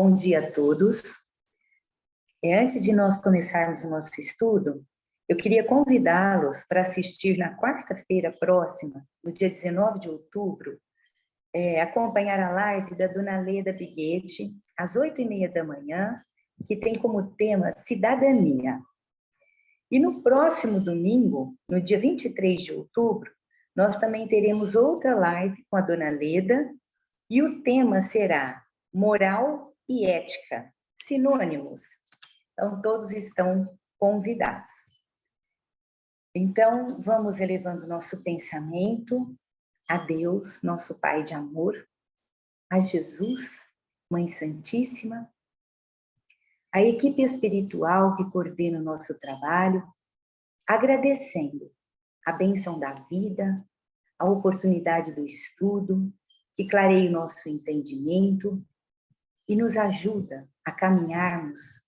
Bom dia a todos. Antes de nós começarmos o nosso estudo, eu queria convidá-los para assistir na quarta-feira próxima, no dia 19 de outubro, acompanhar a live da Dona Leda Biguete, às 8h30 da manhã, que tem como tema Cidadania. E no próximo domingo, no dia 23 de outubro, nós também teremos outra live com a Dona Leda, e o tema será Moral e Ética, sinônimos. Então, todos estão convidados. Então, vamos elevando nosso pensamento a Deus, nosso Pai de amor, a Jesus, Mãe Santíssima, a equipe espiritual que coordena o nosso trabalho, agradecendo a bênção da vida, a oportunidade do estudo, que clareia o nosso entendimento e nos ajuda a caminharmos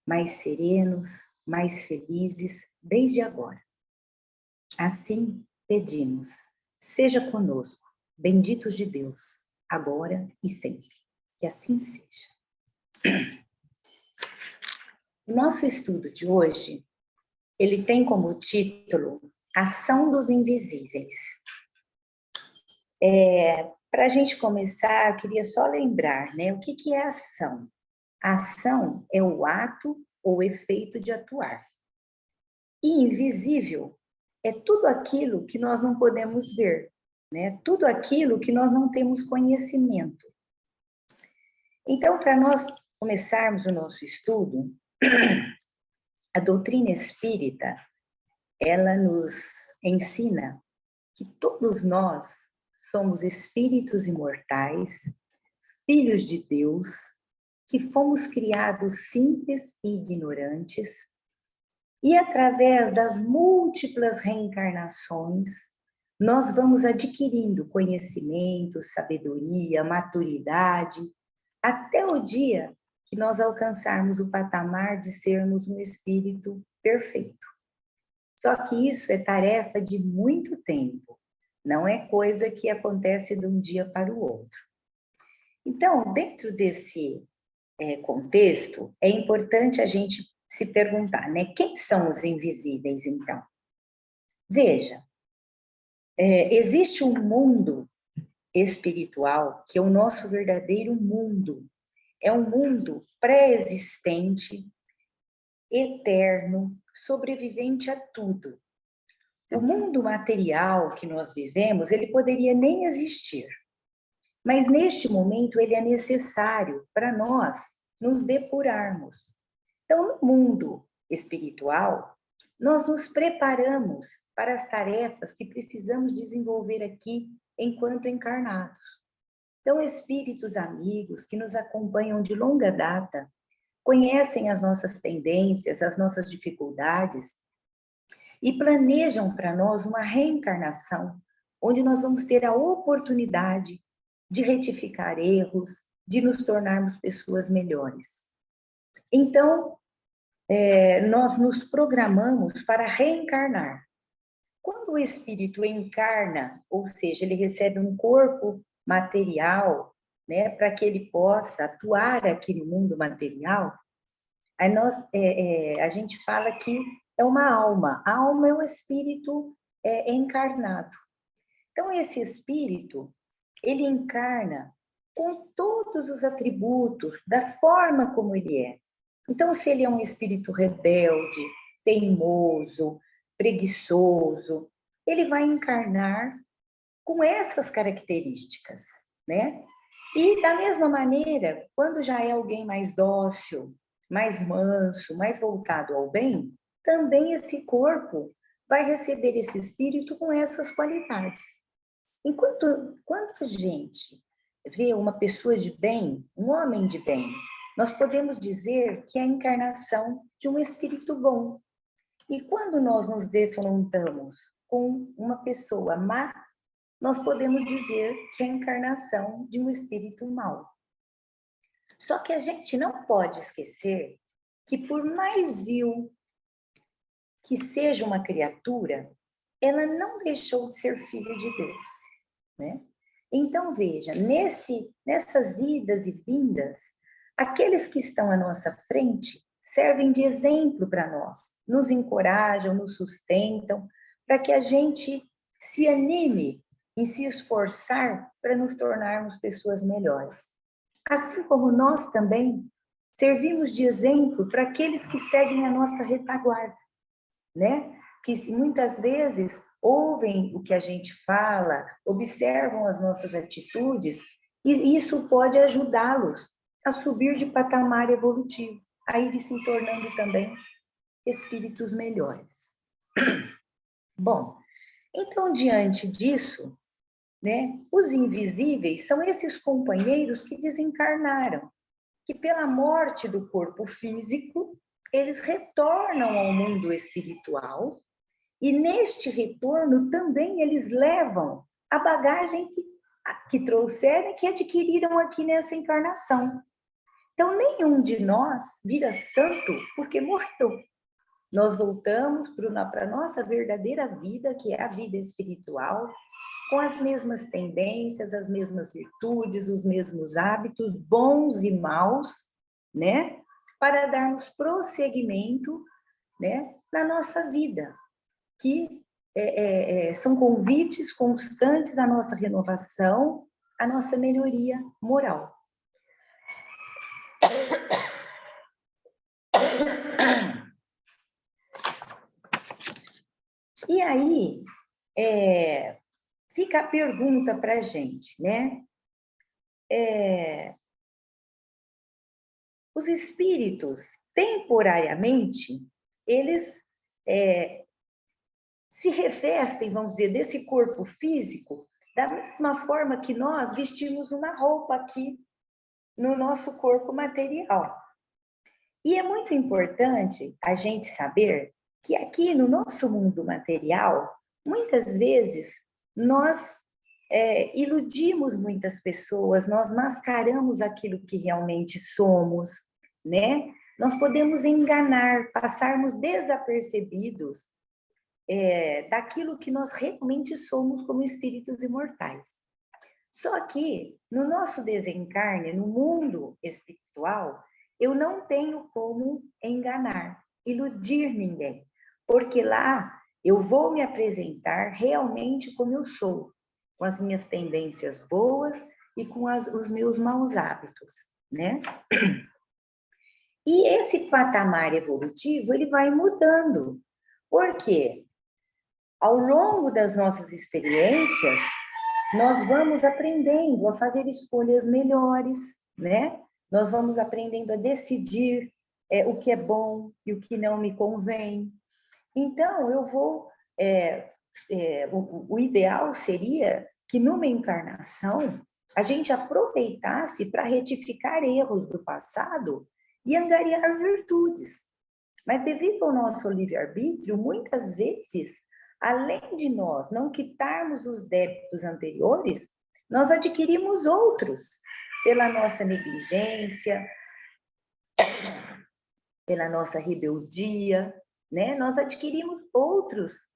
mais serenos, mais felizes desde agora. Assim, pedimos, seja conosco, benditos de Deus, agora e sempre. Que assim seja. O nosso estudo de hoje, ele tem como título Ação dos Invisíveis. Para a gente começar, eu queria só lembrar, né, o que é ação? A ação é o ato ou efeito de atuar. E invisível é tudo aquilo que nós não podemos ver, né? Tudo aquilo que nós não temos conhecimento. Então, para nós começarmos o nosso estudo, a doutrina espírita, ela nos ensina que todos nós somos espíritos imortais, filhos de Deus, que fomos criados simples e ignorantes, e através das múltiplas reencarnações, nós vamos adquirindo conhecimento, sabedoria, maturidade, até o dia que nós alcançarmos o patamar de sermos um espírito perfeito. Só que isso é tarefa de muito tempo, não é coisa que acontece de um dia para o outro. Então, dentro desse contexto, é importante a gente se perguntar, né? Quem são os invisíveis, então? Veja, existe um mundo espiritual que é o nosso verdadeiro mundo. É um mundo pré-existente, eterno, sobrevivente a tudo. O mundo material que nós vivemos, ele poderia nem existir. Mas neste momento ele é necessário para nós nos depurarmos. Então, no mundo espiritual, nós nos preparamos para as tarefas que precisamos desenvolver aqui enquanto encarnados. Então, espíritos amigos que nos acompanham de longa data, conhecem as nossas tendências, as nossas dificuldades e planejam para nós uma reencarnação onde nós vamos ter a oportunidade de retificar erros, de nos tornarmos pessoas melhores. Então, nós nos programamos para reencarnar. Quando o espírito encarna, ou seja, ele recebe um corpo material, né, para que ele possa atuar aqui no mundo material, aí a gente fala que é uma alma. A alma é um espírito encarnado. Então, esse espírito, ele encarna com todos os atributos da forma como ele é. Então, se ele é um espírito rebelde, teimoso, preguiçoso, ele vai encarnar com essas características, né? E da mesma maneira, quando já é alguém mais dócil, mais manso, mais voltado ao bem, também esse corpo vai receber esse espírito com essas qualidades. Quando a gente vê uma pessoa de bem, um homem de bem, nós podemos dizer que é a encarnação de um espírito bom. E quando nós nos defrontamos com uma pessoa má, nós podemos dizer que é a encarnação de um espírito mau. Só que a gente não pode esquecer que por mais vil que seja uma criatura, ela não deixou de ser filha de Deus, né? Então, veja, nessas idas e vindas, aqueles que estão à nossa frente servem de exemplo para nós, nos encorajam, nos sustentam, para que a gente se anime em se esforçar para nos tornarmos pessoas melhores. Assim como nós também servimos de exemplo para aqueles que seguem a nossa retaguarda, né? Que muitas vezes ouvem o que a gente fala, observam as nossas atitudes, e isso pode ajudá-los a subir de patamar evolutivo, a ir se tornando também espíritos melhores. Bom, então, diante disso, né, os invisíveis são esses companheiros que desencarnaram, que pela morte do corpo físico, eles retornam ao mundo espiritual, e neste retorno também eles levam a bagagem que trouxeram, que adquiriram aqui nessa encarnação. Então, nenhum de nós vira santo porque morreu. Nós voltamos para a nossa verdadeira vida, que é a vida espiritual, com as mesmas tendências, as mesmas virtudes, os mesmos hábitos, bons e maus, né? Para darmos prosseguimento, né, na nossa vida, que são convites constantes à nossa renovação, à nossa melhoria moral. E aí, fica a pergunta para a gente, né? Os espíritos, temporariamente, eles se revestem, vamos dizer, desse corpo físico, da mesma forma que nós vestimos uma roupa aqui no nosso corpo material. E é muito importante a gente saber que aqui no nosso mundo material, muitas vezes, nós iludimos muitas pessoas, nós mascaramos aquilo que realmente somos, né? Nós podemos enganar, passarmos desapercebidos daquilo que nós realmente somos como espíritos imortais. Só que, no nosso desencarne, no mundo espiritual, eu não tenho como enganar, iludir ninguém, porque lá eu vou me apresentar realmente como eu sou, com as minhas tendências boas e com os meus maus hábitos, né? E esse patamar evolutivo, ele vai mudando. Por quê? Ao longo das nossas experiências, nós vamos aprendendo a fazer escolhas melhores, né? Nós vamos aprendendo a decidir o que é bom e o que não me convém. Então, eu vou... o ideal seria que numa encarnação a gente aproveitasse para retificar erros do passado e angariar virtudes. Mas devido ao nosso livre-arbítrio, muitas vezes, além de nós não quitarmos os débitos anteriores, nós adquirimos outros pela nossa negligência, pela nossa rebeldia, né? Nós adquirimos outros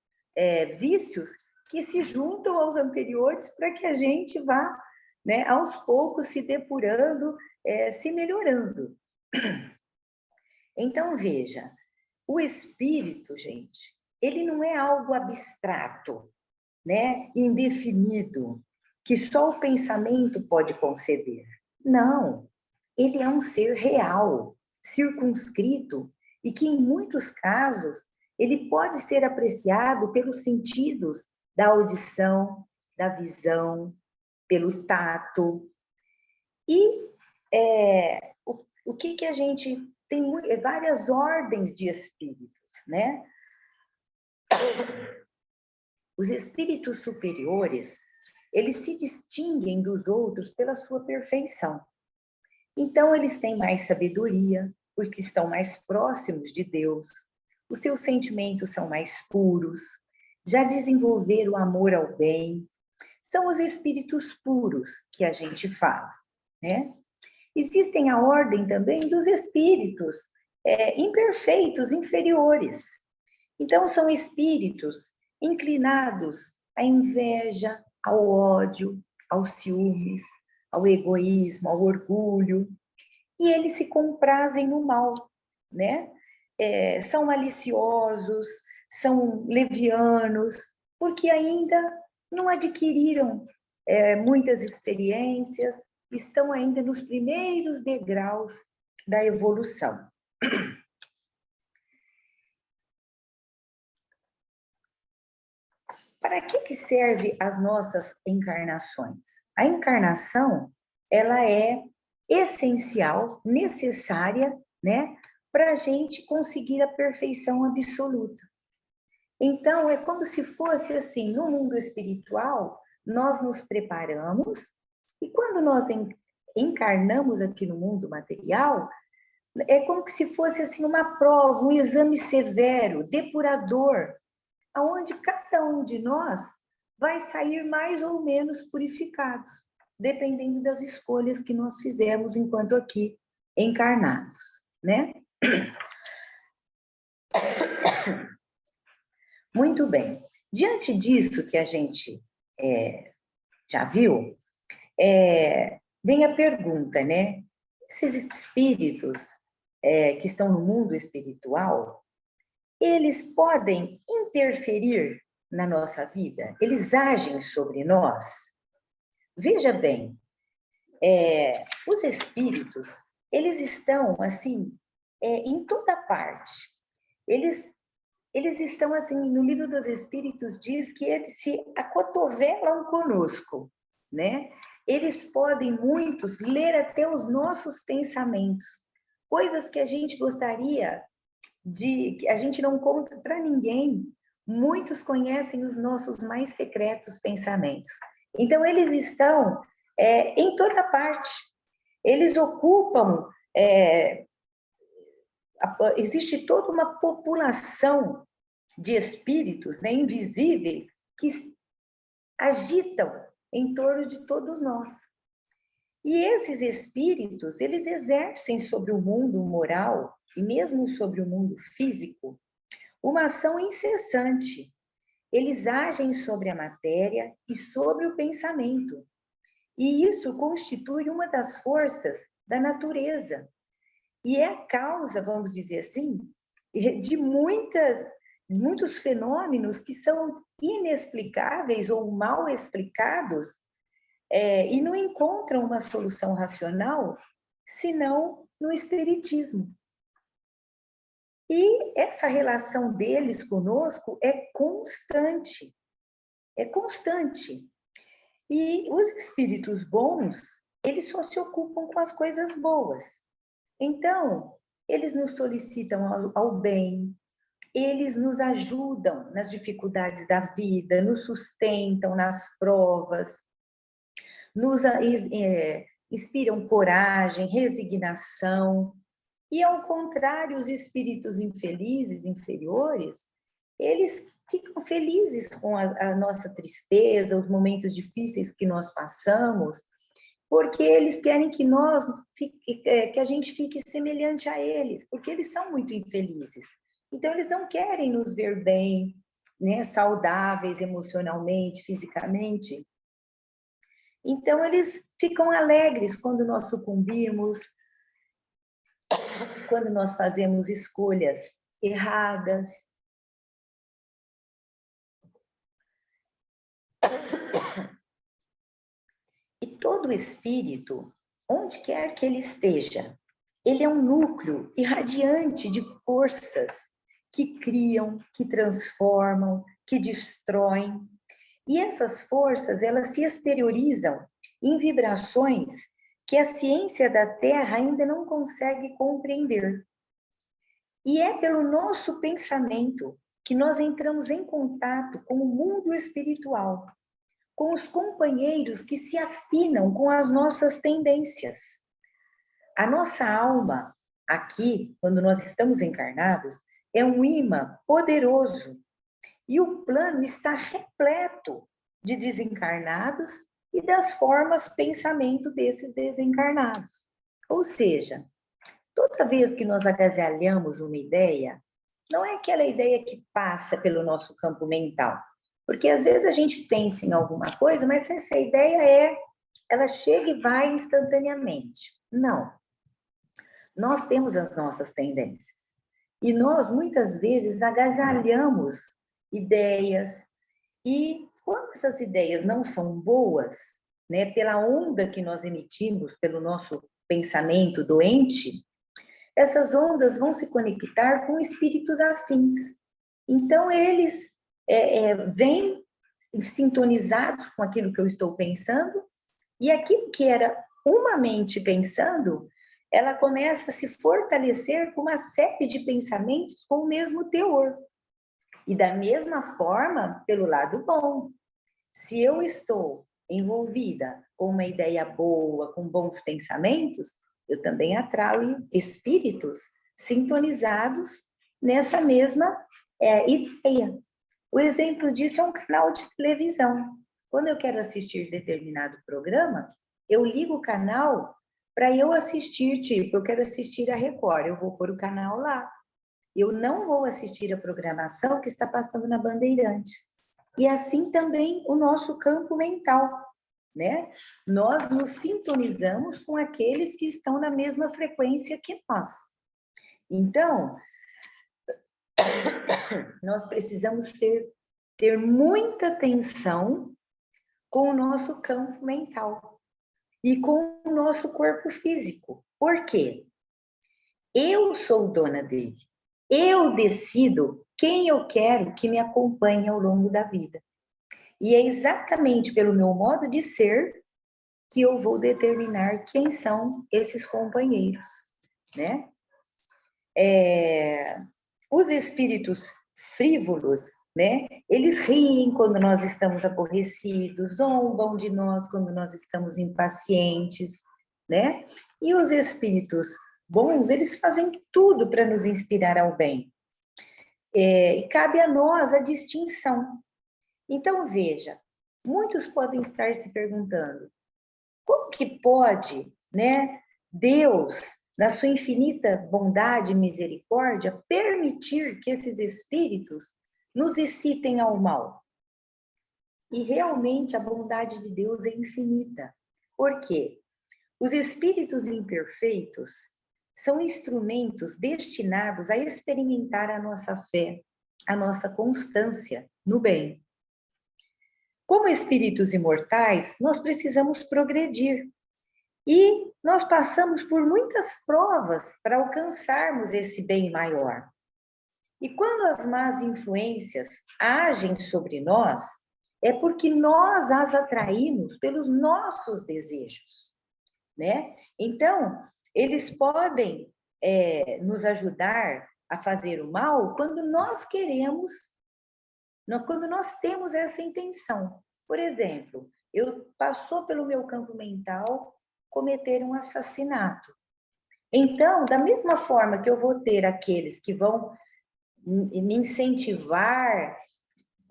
vícios que se juntam aos anteriores para que a gente vá, né, aos poucos se depurando, se melhorando. Então, veja, o espírito, gente, ele não é algo abstrato, né, indefinido, que só o pensamento pode conceber. Não, ele é um ser real, circunscrito, e que em muitos casos ele pode ser apreciado pelos sentidos da audição, da visão, pelo tato. E o que a gente tem várias ordens de espíritos, né? Os espíritos superiores, eles se distinguem dos outros pela sua perfeição. Então, eles têm mais sabedoria, porque estão mais próximos de Deus. Os seus sentimentos são mais puros, já desenvolveram o amor ao bem. São os espíritos puros que a gente fala, né? Existem a ordem também dos espíritos imperfeitos, inferiores. Então, são espíritos inclinados à inveja, ao ódio, aos ciúmes, ao egoísmo, ao orgulho. e eles se comprazem no mal, né? São maliciosos, são levianos, porque ainda não adquiriram muitas experiências, estão ainda nos primeiros degraus da evolução. Para que serve as nossas encarnações? A encarnação, ela é essencial, necessária, né, para a gente conseguir a perfeição absoluta. Então, é como se fosse assim, no mundo espiritual, nós nos preparamos, e quando nós encarnamos aqui no mundo material, é como se fosse assim uma prova, um exame severo, depurador, aonde cada um de nós vai sair mais ou menos purificados, dependendo das escolhas que nós fizemos enquanto aqui encarnados, né? Muito bem. Diante disso que a gente já viu, vem a pergunta, né? Esses espíritos que estão no mundo espiritual, eles podem interferir na nossa vida? Eles agem sobre nós? Veja bem, os espíritos, eles estão, assim, em toda parte. Eles estão, assim, no livro dos Espíritos diz que eles se acotovelam conosco, né? Eles podem, muitos, ler até os nossos pensamentos, coisas que a gente gostaria que a gente não conta para ninguém. Muitos conhecem os nossos mais secretos pensamentos. Então, eles estão em toda parte. Eles ocupam... existe toda uma população de espíritos, né, invisíveis que agitam em torno de todos nós. E esses espíritos, eles exercem sobre o mundo moral e mesmo sobre o mundo físico uma ação incessante. Eles agem sobre a matéria e sobre o pensamento. E isso constitui uma das forças da natureza. E é a causa, vamos dizer assim, de muitos fenômenos que são inexplicáveis ou mal explicados e não encontram uma solução racional, senão no espiritismo. E essa relação deles conosco é constante. É constante. E os espíritos bons, eles só se ocupam com as coisas boas. Então, eles nos solicitam ao bem, eles nos ajudam nas dificuldades da vida, nos sustentam nas provas, nos inspiram coragem, resignação. E, ao contrário, os espíritos infelizes, inferiores, eles ficam felizes com a nossa tristeza, os momentos difíceis que nós passamos, porque eles querem que que a gente fique semelhante a eles, porque eles são muito infelizes. Então, eles não querem nos ver bem, né, saudáveis emocionalmente, fisicamente. Então, eles ficam alegres quando nós sucumbimos, quando nós fazemos escolhas erradas. E todo espírito, onde quer que ele esteja, ele é um núcleo irradiante de forças que criam, que transformam, que destroem. E essas forças, elas se exteriorizam em vibrações que a ciência da Terra ainda não consegue compreender. E é pelo nosso pensamento que nós entramos em contato com o mundo espiritual, com os companheiros que se afinam com as nossas tendências. A nossa alma, aqui, quando nós estamos encarnados, é um imã poderoso. E o plano está repleto de desencarnados e das formas pensamento desses desencarnados. Ou seja, toda vez que nós agasalhamos uma ideia, não é aquela ideia que passa pelo nosso campo mental. Porque às vezes a gente pensa em alguma coisa, mas essa ideia ela chega e vai instantaneamente. Não. Nós temos as nossas tendências. E nós, muitas vezes, agasalhamos ideias. E quando essas ideias não são boas, né, pela onda que nós emitimos, pelo nosso pensamento doente, essas ondas vão se conectar com espíritos afins. Então, eles vêm sintonizados com aquilo que eu estou pensando, e aquilo que era uma mente pensando, ela começa a se fortalecer com uma série de pensamentos com o mesmo teor. E da mesma forma, pelo lado bom. Se eu estou envolvida com uma ideia boa, com bons pensamentos, eu também atraio espíritos sintonizados nessa mesma ideia. O exemplo disso é um canal de televisão. Quando eu quero assistir determinado programa, eu ligo o canal para eu assistir, tipo, eu quero assistir a Record, eu vou pôr o canal lá. Eu não vou assistir a programação que está passando na Bandeirantes. E assim também o nosso campo mental, né? Nós nos sintonizamos com aqueles que estão na mesma frequência que nós. Então, nós precisamos ter muita atenção com o nosso campo mental e com o nosso corpo físico. Por quê? Eu sou dona dele. Eu decido quem eu quero que me acompanhe ao longo da vida. E é exatamente pelo meu modo de ser que eu vou determinar quem são esses companheiros, né? Os espíritos frívolos, né? Eles riem quando nós estamos aborrecidos, zombam de nós quando nós estamos impacientes, né? E os espíritos bons, eles fazem tudo para nos inspirar ao bem. E cabe a nós a distinção. Então, veja, muitos podem estar se perguntando, como que pode, né, Deus, na sua infinita bondade e misericórdia, permitir que esses espíritos nos excitem ao mal? E realmente a bondade de Deus é infinita. Por quê? Os espíritos imperfeitos são instrumentos destinados a experimentar a nossa fé, a nossa constância no bem. Como espíritos imortais, nós precisamos progredir. E nós passamos por muitas provas para alcançarmos esse bem maior. E quando as más influências agem sobre nós, é porque nós as atraímos pelos nossos desejos, né? Então, eles podem nos ajudar a fazer o mal quando nós queremos, quando nós temos essa intenção. Por exemplo, passou pelo meu campo mental cometer um assassinato. Então, da mesma forma que eu vou ter aqueles que vão me incentivar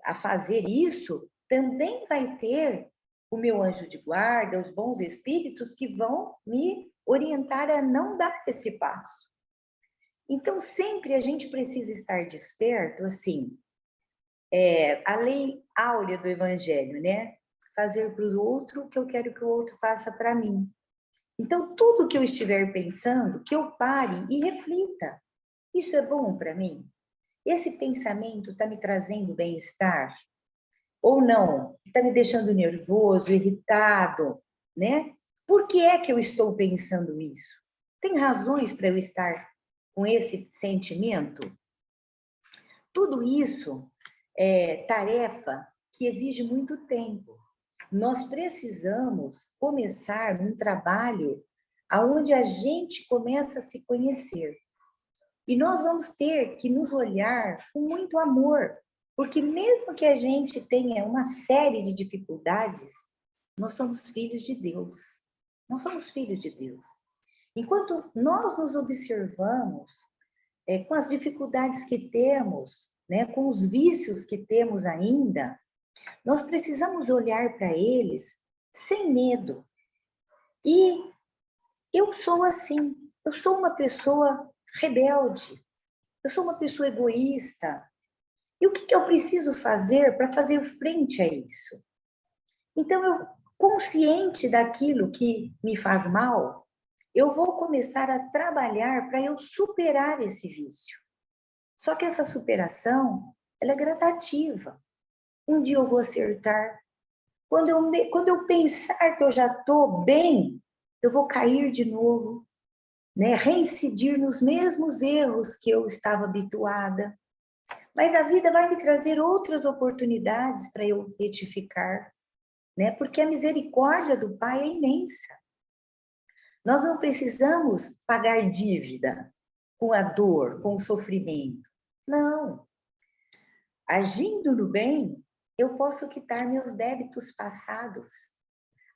a fazer isso, também vai ter o meu anjo de guarda, os bons espíritos que vão me orientar a não dar esse passo. Então, sempre a gente precisa estar desperto, assim, a lei áurea do Evangelho, né? Fazer para o outro o que eu quero que o outro faça para mim. Então, tudo que eu estiver pensando, que eu pare e reflita. Isso é bom para mim? Esse pensamento está me trazendo bem-estar? Ou não? Está me deixando nervoso, irritado, né? Por que é que eu estou pensando isso? Tem razões para eu estar com esse sentimento? Tudo isso é tarefa que exige muito tempo. Nós precisamos começar um trabalho onde a gente começa a se conhecer. E nós vamos ter que nos olhar com muito amor, porque mesmo que a gente tenha uma série de dificuldades, nós somos filhos de Deus. Nós somos filhos de Deus. Enquanto nós nos observamos com as dificuldades que temos, né, com os vícios que temos ainda, nós precisamos olhar para eles sem medo. E eu sou assim, eu sou uma pessoa rebelde, eu sou uma pessoa egoísta. E o que eu preciso fazer para fazer frente a isso? Então, eu, consciente daquilo que me faz mal, eu vou começar a trabalhar para eu superar esse vício. Só que essa superação, ela é gradativa. Um dia eu vou acertar. Quando eu pensar que eu já estou bem, eu vou cair de novo, né? Reincidir nos mesmos erros que eu estava habituada. Mas a vida vai me trazer outras oportunidades para eu retificar, né? Porque a misericórdia do Pai é imensa. Nós não precisamos pagar dívida com a dor, com o sofrimento. Não. Agindo no bem, eu posso quitar meus débitos passados.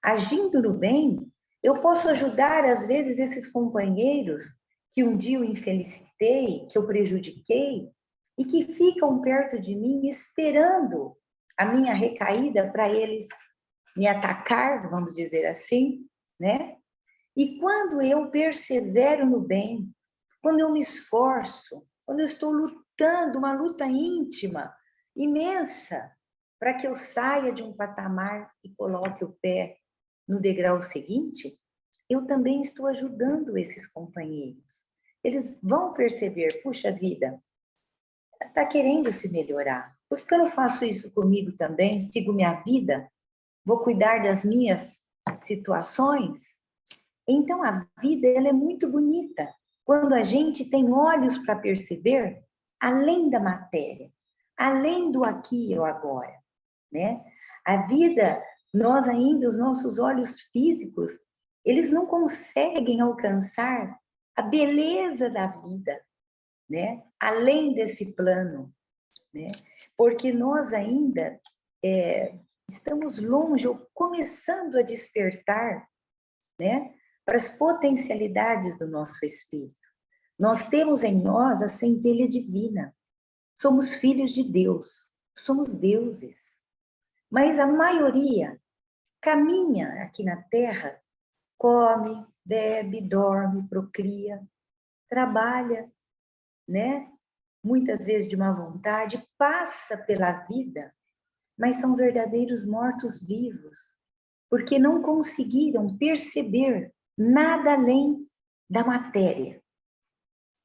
Agindo no bem, eu posso ajudar, às vezes, esses companheiros que um dia eu infelicitei, que eu prejudiquei, e que ficam perto de mim esperando a minha recaída para eles me atacar, vamos dizer assim, né? E quando eu persevero no bem, quando eu me esforço, quando eu estou lutando, uma luta íntima, imensa, para que eu saia de um patamar e coloque o pé no degrau seguinte, eu também estou ajudando esses companheiros. Eles vão perceber, puxa vida, está querendo se melhorar. Por que eu não faço isso comigo também? Sigo minha vida? Vou cuidar das minhas situações? Então, a vida ela é muito bonita quando a gente tem olhos para perceber além da matéria, além do aqui e o agora, né? A vida, nós ainda, os nossos olhos físicos, eles não conseguem alcançar a beleza da vida, né? Além desse plano, né? Porque nós ainda estamos longe ou começando a despertar, né? Para as potencialidades do nosso espírito. Nós temos em nós a centelha divina. Somos filhos de Deus, somos deuses. Mas a maioria caminha aqui na Terra, come, bebe, dorme, procria, trabalha, né? Muitas vezes de má vontade, passa pela vida, mas são verdadeiros mortos-vivos, porque não conseguiram perceber nada além da matéria,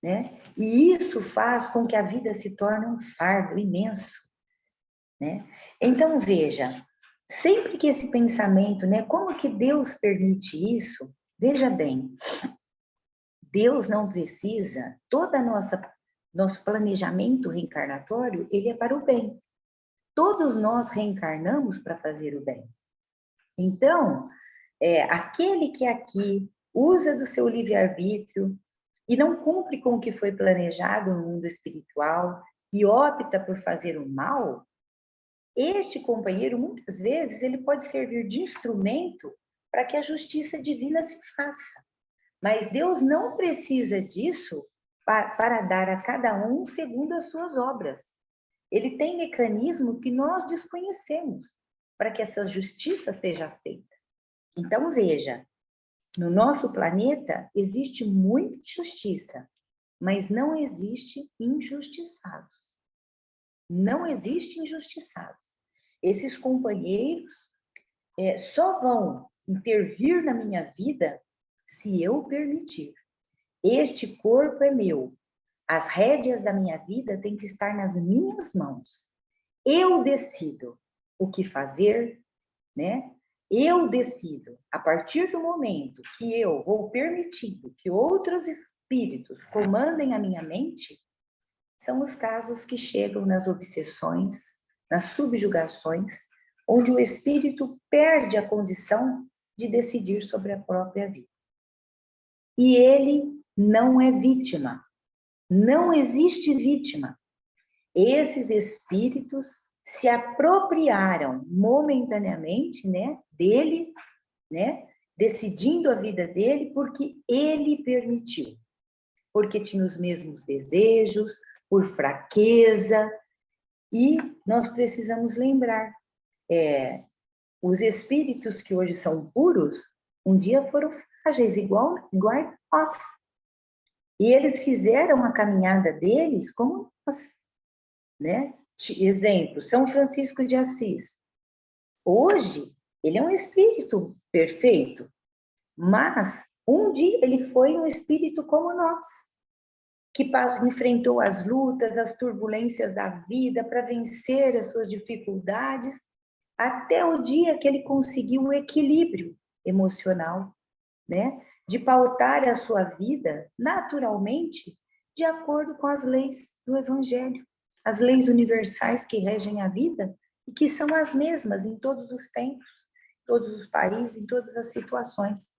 né? E isso faz com que a vida se torne um fardo imenso, né? Então, veja, sempre que esse pensamento, né, como que Deus permite isso? Veja bem, Deus não precisa, nosso planejamento reencarnatório, ele é para o bem. Todos nós reencarnamos para fazer o bem. Então, aquele que aqui usa do seu livre-arbítrio e não cumpre com o que foi planejado no mundo espiritual e opta por fazer o mal, este companheiro, muitas vezes, ele pode servir de instrumento para que a justiça divina se faça. Mas Deus não precisa disso para dar a cada um segundo as suas obras. Ele tem mecanismo que nós desconhecemos para que essa justiça seja feita. Então, veja, no nosso planeta existe muita injustiça, mas não existe injustiçados. Não existe injustiçados. Esses companheiros só vão intervir na minha vida se eu permitir. Este corpo é meu. As rédeas da minha vida têm que estar nas minhas mãos. Eu decido o que fazer, né? Eu decido, a partir do momento que eu vou permitindo que outros espíritos comandem a minha mente, são os casos que chegam nas obsessões, nas subjugações, onde o espírito perde a condição de decidir sobre a própria vida. E ele não é vítima. Não existe vítima. Esses espíritos se apropriaram momentaneamente, né, dele, né, decidindo a vida dele porque ele permitiu. Porque tinha os mesmos desejos, por fraqueza, e nós precisamos lembrar, os espíritos que hoje são puros, um dia foram frágeis, iguais a nós. E eles fizeram a caminhada deles como nós, né? Exemplo, São Francisco de Assis. Hoje, ele é um espírito perfeito, mas Um dia ele foi um espírito como nós, que enfrentou as lutas, as turbulências da vida para vencer as suas dificuldades, até o dia que ele conseguiu um equilíbrio emocional, né? De pautar a sua vida naturalmente de acordo com as leis do Evangelho, as leis universais que regem a vida e que são as mesmas em todos os tempos, todos os países, em todas as situações,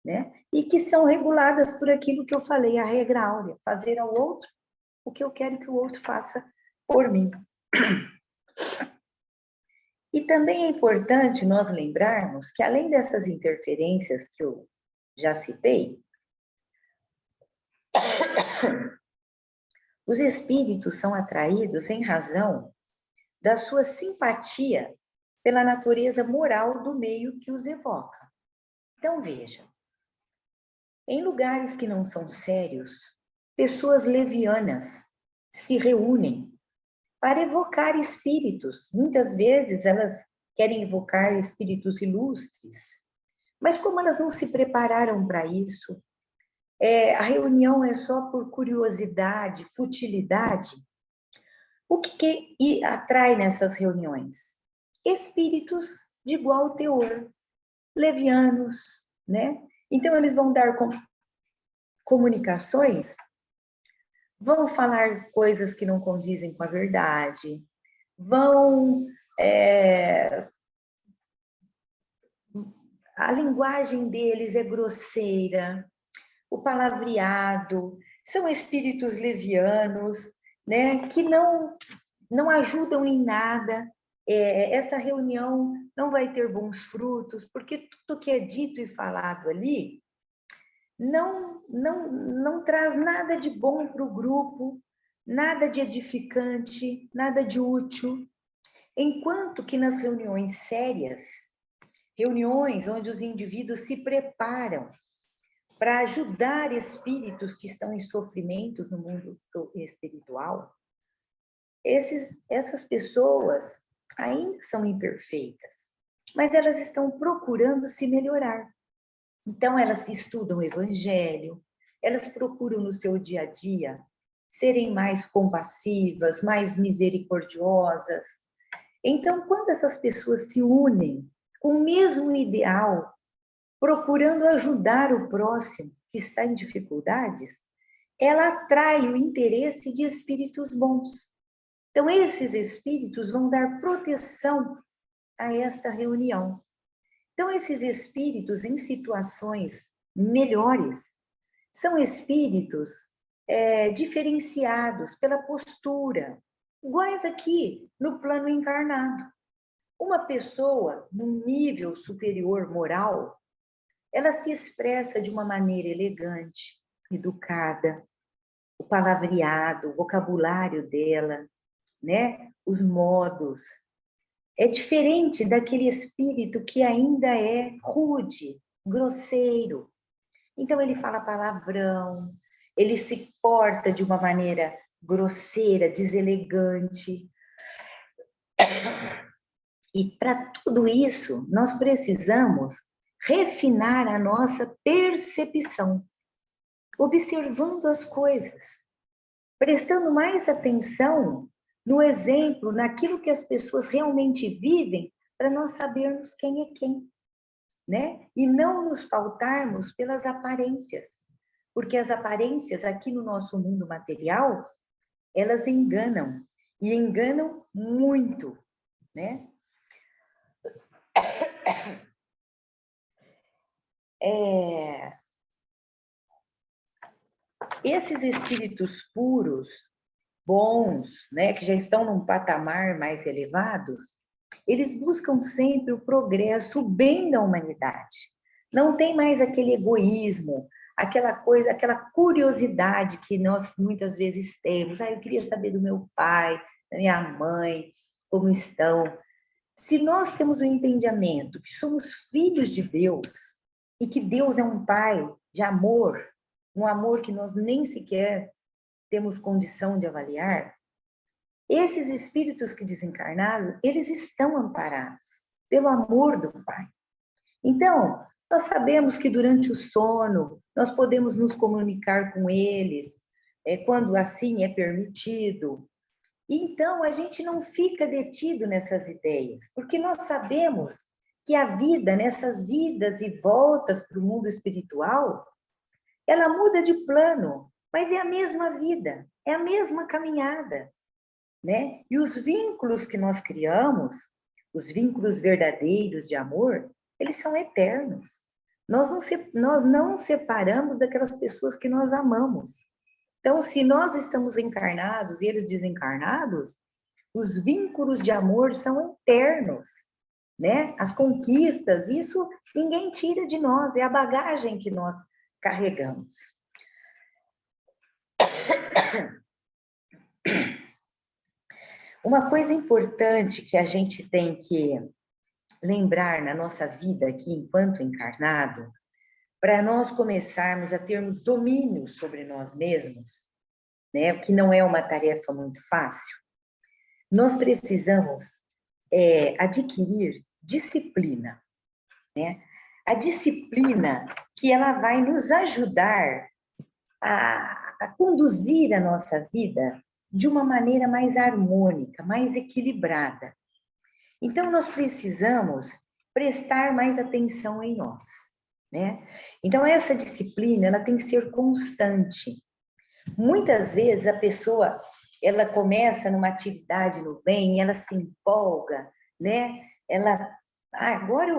né? E que são reguladas por aquilo que eu falei, a regra áurea, fazer ao outro o que eu quero que o outro faça por mim. E também é importante nós lembrarmos que, além dessas interferências que eu já citei, os espíritos são atraídos em razão da sua simpatia pela natureza moral do meio que os evoca. Então, veja, em lugares que não são sérios, pessoas levianas se reúnem para evocar espíritos. Muitas vezes elas querem evocar espíritos ilustres, mas como elas não se prepararam para isso, a reunião é só por curiosidade, futilidade. O que atrai nessas reuniões? Espíritos de igual teor, levianos, né? Então, eles vão dar comunicações, vão falar coisas que não condizem com a verdade, vão... a linguagem deles é grosseira, o palavreado, são espíritos levianos, né, que não ajudam em nada. Essa reunião não vai ter bons frutos, porque tudo que é dito e falado ali não traz nada de bom para o grupo, nada de edificante, nada de útil. Enquanto que nas reuniões sérias, reuniões onde os indivíduos se preparam para ajudar espíritos que estão em sofrimentos no mundo espiritual, essas pessoas ainda são imperfeitas, mas elas estão procurando se melhorar. Então, elas estudam o Evangelho, elas procuram no seu dia a dia serem mais compassivas, mais misericordiosas. Então, quando essas pessoas se unem com o mesmo ideal, procurando ajudar o próximo que está em dificuldades, ela atrai o interesse de espíritos bons. Então, esses espíritos vão dar proteção a esta reunião. Então, esses espíritos em situações melhores são espíritos diferenciados pela postura, iguais aqui no plano encarnado. Uma pessoa num nível superior moral, ela se expressa de uma maneira elegante, educada, o palavreado, o vocabulário dela, né? Os modos. É diferente daquele espírito que ainda é rude, grosseiro. Então, ele fala palavrão, ele se porta de uma maneira grosseira, deselegante. E para tudo isso, nós precisamos refinar a nossa percepção, observando as coisas, prestando mais atenção no exemplo, naquilo que as pessoas realmente vivem, para nós sabermos quem é quem, né? E não nos pautarmos pelas aparências, porque as aparências aqui no nosso mundo material, elas enganam, e enganam muito, né? Esses espíritos puros, bons, né, que já estão num patamar mais elevados, eles buscam sempre o progresso, o bem da humanidade. Não tem mais aquele egoísmo, aquela coisa, aquela curiosidade que nós muitas vezes temos. Eu queria saber do meu pai, da minha mãe, como estão. Se nós temos o entendimento que somos filhos de Deus e que Deus é um pai de amor, um amor que nós nem sequer temos condição de avaliar, esses espíritos que desencarnaram, eles estão amparados pelo amor do Pai. Então, Nós sabemos que durante o sono, nós podemos nos comunicar com eles, quando assim é permitido. Então, a gente não fica detido nessas ideias, porque nós sabemos que a vida, nessas idas e voltas para o mundo espiritual, ela muda de plano, mas é a mesma vida, é a mesma caminhada, né? E os vínculos que nós criamos, os vínculos verdadeiros de amor, eles são eternos. Nós não separamos daquelas pessoas que nós amamos. Então, se nós estamos encarnados e eles desencarnados, os vínculos de amor são eternos, né? As conquistas, isso ninguém tira de nós, é a bagagem que nós carregamos. Uma coisa importante que a gente tem que lembrar na nossa vida aqui, enquanto encarnado, para nós começarmos a termos domínio sobre nós mesmos, né? Que não é uma tarefa muito fácil, nós precisamos adquirir disciplina, né? A disciplina que ela vai nos ajudar a conduzir a nossa vida de uma maneira mais harmônica, mais equilibrada. Então, nós precisamos prestar mais atenção em nós, né? Então, essa disciplina, ela tem que ser constante. Muitas vezes a pessoa, ela começa numa atividade no bem, ela se empolga, né? Ela, agora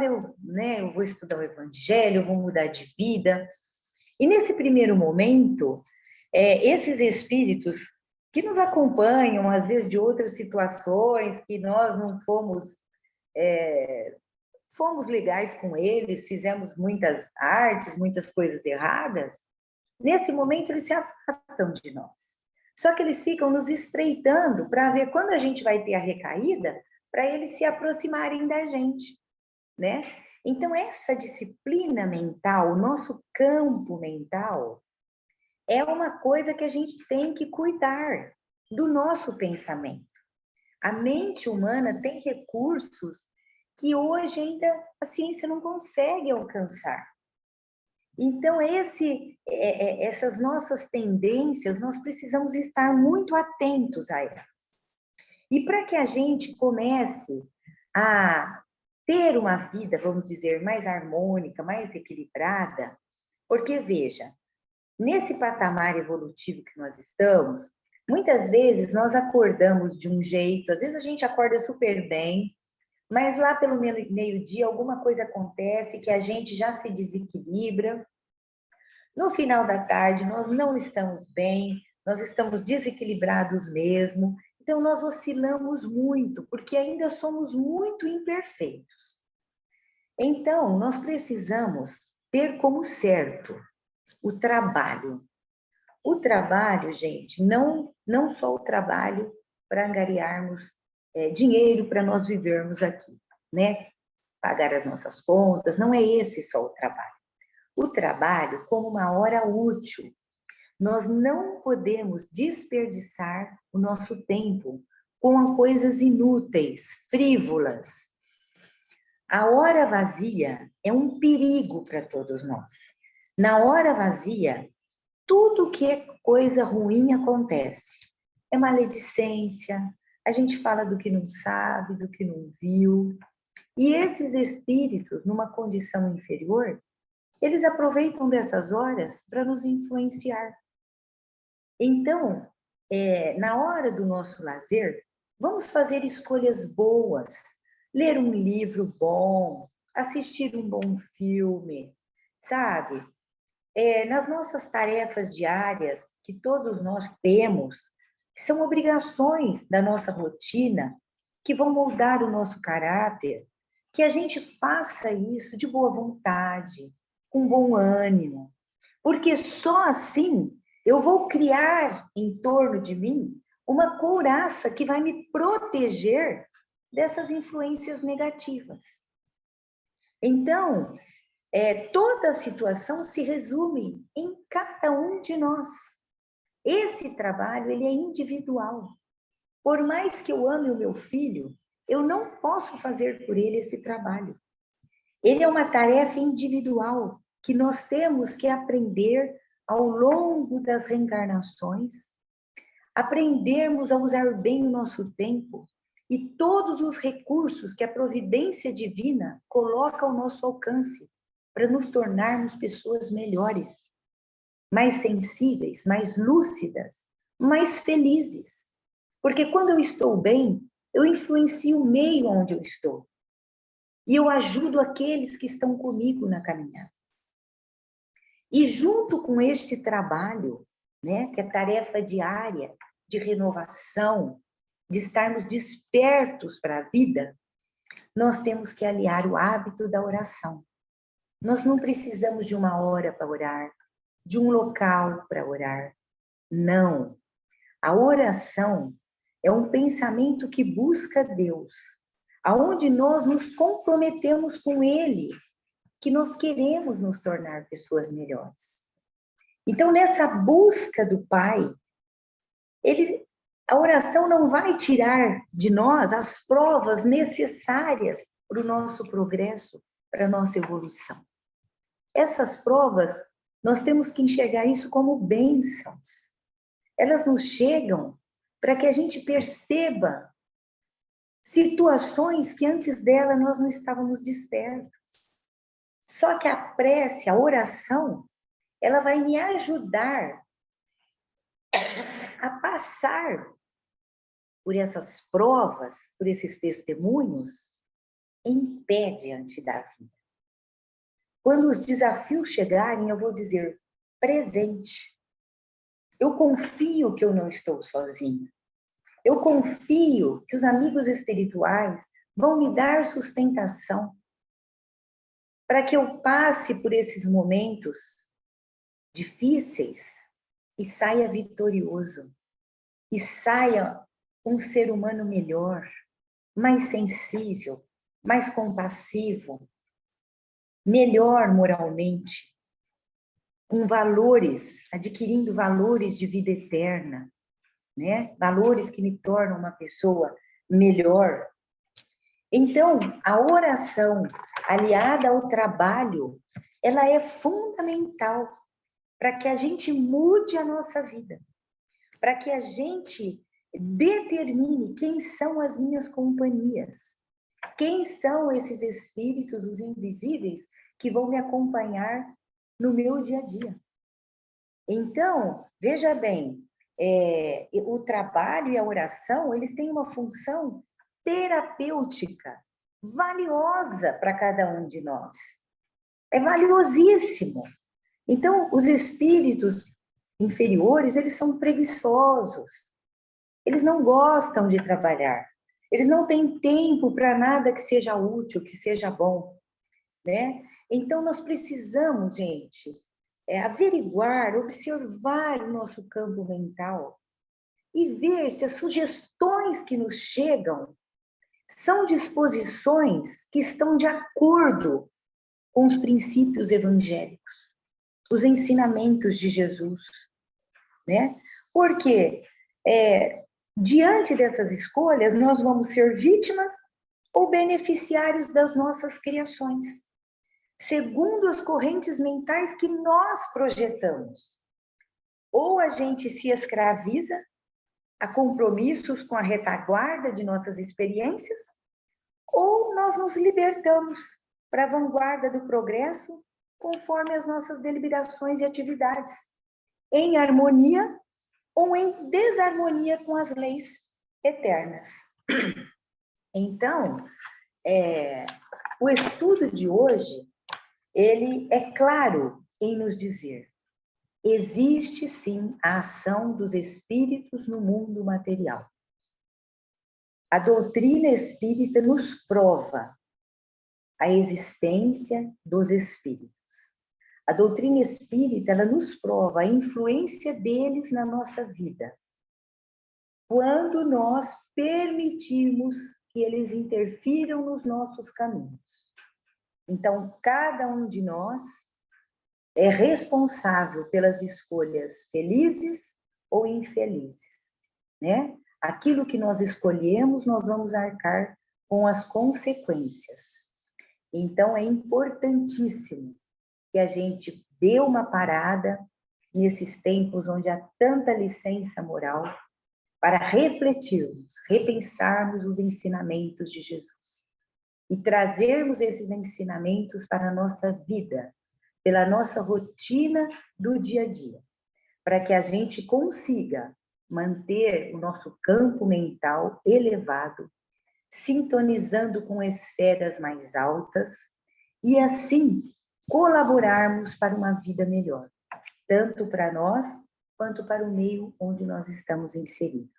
eu, né, eu vou estudar o evangelho, eu vou mudar de vida. E nesse primeiro momento, esses espíritos que nos acompanham, às vezes de outras situações, que nós não fomos legais com eles, fizemos muitas artes, muitas coisas erradas, nesse momento eles se afastam de nós. Só que eles ficam nos espreitando para ver quando a gente vai ter a recaída, para eles se aproximarem da gente, né? Então, essa disciplina mental, o nosso campo mental, é uma coisa que a gente tem que cuidar do nosso pensamento. A mente humana tem recursos que hoje ainda a ciência não consegue alcançar. Então, essas nossas tendências, nós precisamos estar muito atentos a elas. E para que a gente comece a ter uma vida, vamos dizer, mais harmônica, mais equilibrada, porque, veja, nesse patamar evolutivo que nós estamos, muitas vezes nós acordamos de um jeito, às vezes a gente acorda super bem, mas lá pelo meio-dia alguma coisa acontece que a gente já se desequilibra. No final da tarde nós não estamos bem, nós estamos desequilibrados mesmo, então nós oscilamos muito, porque ainda somos muito imperfeitos. Então, nós precisamos ter como certo o trabalho. O trabalho, gente, não só o trabalho para angariarmos dinheiro para nós vivermos aqui, né? Pagar as nossas contas, não é esse só o trabalho. O trabalho como uma hora útil. Nós não podemos desperdiçar o nosso tempo com coisas inúteis, frívolas. A hora vazia é um perigo para todos nós. Na hora vazia, tudo que é coisa ruim acontece. É maledicência, a gente fala do que não sabe, do que não viu. E esses espíritos, numa condição inferior, eles aproveitam dessas horas para nos influenciar. Então, na hora do nosso lazer, vamos fazer escolhas boas, ler um livro bom, assistir um bom filme, sabe? Nas nossas tarefas diárias, que todos nós temos, que são obrigações da nossa rotina, que vão moldar o nosso caráter, que a gente faça isso de boa vontade, com bom ânimo, porque só assim eu vou criar em torno de mim uma couraça que vai me proteger dessas influências negativas. Então, toda a situação se resume em cada um de nós. Esse trabalho, ele é individual. Por mais que eu ame o meu filho, eu não posso fazer por ele esse trabalho. Ele é uma tarefa individual que nós temos que aprender ao longo das reencarnações, aprendermos a usar bem o nosso tempo e todos os recursos que a providência divina coloca ao nosso alcance para nos tornarmos pessoas melhores, mais sensíveis, mais lúcidas, mais felizes. Porque quando eu estou bem, eu influencio o meio onde eu estou. E eu ajudo aqueles que estão comigo na caminhada. E junto com este trabalho, né, que é tarefa diária de renovação, de estarmos despertos para a vida, nós temos que aliar o hábito da oração. Nós não precisamos de uma hora para orar, de um local para orar. Não. A oração é um pensamento que busca Deus, aonde nós nos comprometemos com Ele, que nós queremos nos tornar pessoas melhores. Então, nessa busca do Pai, a oração não vai tirar de nós as provas necessárias para o nosso progresso, para a nossa evolução. Essas provas, nós temos que enxergar isso como bênçãos. Elas nos chegam para que a gente perceba situações que antes dela nós não estávamos despertos. Só que a prece, a oração, ela vai me ajudar a passar por essas provas, por esses testemunhos, em pé diante da vida. Quando os desafios chegarem, eu vou dizer presente. Eu confio que eu não estou sozinha. Eu confio que os amigos espirituais vão me dar sustentação para que eu passe por esses momentos difíceis e saia vitorioso. E saia um ser humano melhor, mais sensível, mais compassivo, melhor moralmente, com valores, adquirindo valores de vida eterna, né? Valores que me tornam uma pessoa melhor. Então, a oração aliada ao trabalho, ela é fundamental para que a gente mude a nossa vida, para que a gente determine quem são as minhas companhias, quem são esses espíritos, os invisíveis, que vão me acompanhar no meu dia a dia. Então, veja bem, o trabalho e a oração, eles têm uma função terapêutica, valiosa para cada um de nós. É valiosíssimo. Então, os espíritos inferiores, eles são preguiçosos. Eles não gostam de trabalhar. Eles não têm tempo para nada que seja útil, que seja bom, né? Então, nós precisamos, gente, averiguar, observar o nosso campo mental e ver se as sugestões que nos chegam são disposições que estão de acordo com os princípios evangélicos, os ensinamentos de Jesus, né? Porque diante dessas escolhas, nós vamos ser vítimas ou beneficiários das nossas criações, segundo as correntes mentais que nós projetamos. Ou a gente se escraviza a compromissos com a retaguarda de nossas experiências, ou nós nos libertamos para a vanguarda do progresso conforme as nossas deliberações e atividades, em harmonia ou em desarmonia com as leis eternas. Então, o estudo de hoje, ele é claro em nos dizer: existe sim a ação dos espíritos no mundo material. A doutrina espírita nos prova a existência dos espíritos. A doutrina espírita, ela nos prova a influência deles na nossa vida, quando nós permitirmos que eles interfiram nos nossos caminhos. Então, cada um de nós é responsável pelas escolhas felizes ou infelizes, né? Aquilo que nós escolhemos, nós vamos arcar com as consequências. Então, é importantíssimo que a gente dê uma parada nesses tempos onde há tanta licença moral para refletirmos, repensarmos os ensinamentos de Jesus e trazermos esses ensinamentos para a nossa vida, pela nossa rotina do dia a dia, para que a gente consiga manter o nosso campo mental elevado, sintonizando com esferas mais altas e assim colaborarmos para uma vida melhor, tanto para nós quanto para o meio onde nós estamos inseridos.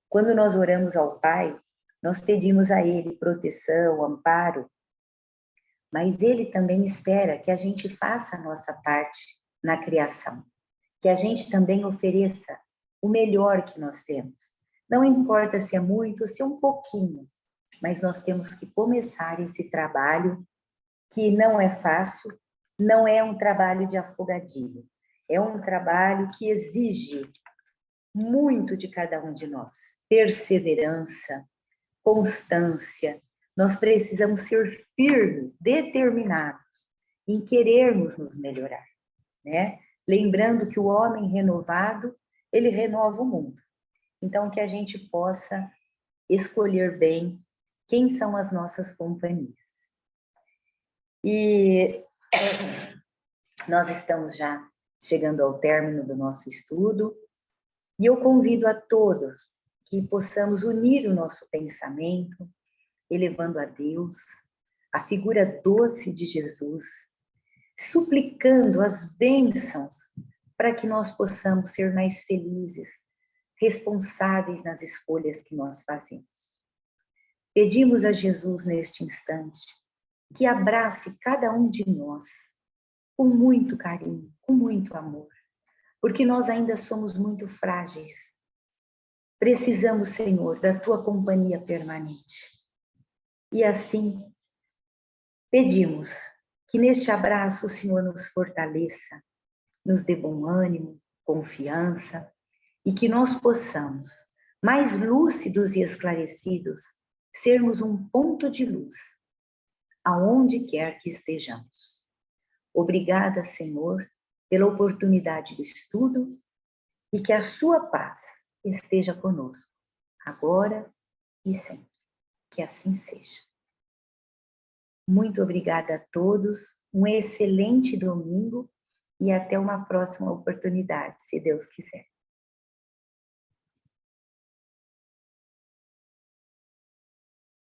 Quando nós oramos ao Pai, nós pedimos a Ele proteção, amparo, mas Ele também espera que a gente faça a nossa parte na criação, que a gente também ofereça o melhor que nós temos. Não importa se é muito ou se é um pouquinho, mas nós temos que começar esse trabalho que não é fácil, não é um trabalho de afogadilho, é um trabalho que exige muito de cada um de nós, perseverança, constância. Nós precisamos ser firmes, determinados em querermos nos melhorar, né? Lembrando que o homem renovado, ele renova o mundo. Então, que a gente possa escolher bem quem são as nossas companhias. E nós estamos já chegando ao término do nosso estudo, e eu convido a todos que possamos unir o nosso pensamento, elevando a Deus, a figura doce de Jesus, suplicando as bênçãos para que nós possamos ser mais felizes, responsáveis nas escolhas que nós fazemos. Pedimos a Jesus neste instante que abrace cada um de nós com muito carinho, com muito amor, porque nós ainda somos muito frágeis. Precisamos, Senhor, da Tua companhia permanente. E assim, pedimos que neste abraço o Senhor nos fortaleça, nos dê bom ânimo, confiança, e que nós possamos, mais lúcidos e esclarecidos, sermos um ponto de luz, aonde quer que estejamos. Obrigada, Senhor, pela oportunidade do estudo e que a sua paz esteja conosco, agora e sempre. Que assim seja. Muito obrigada a todos, um excelente domingo e até uma próxima oportunidade, se Deus quiser.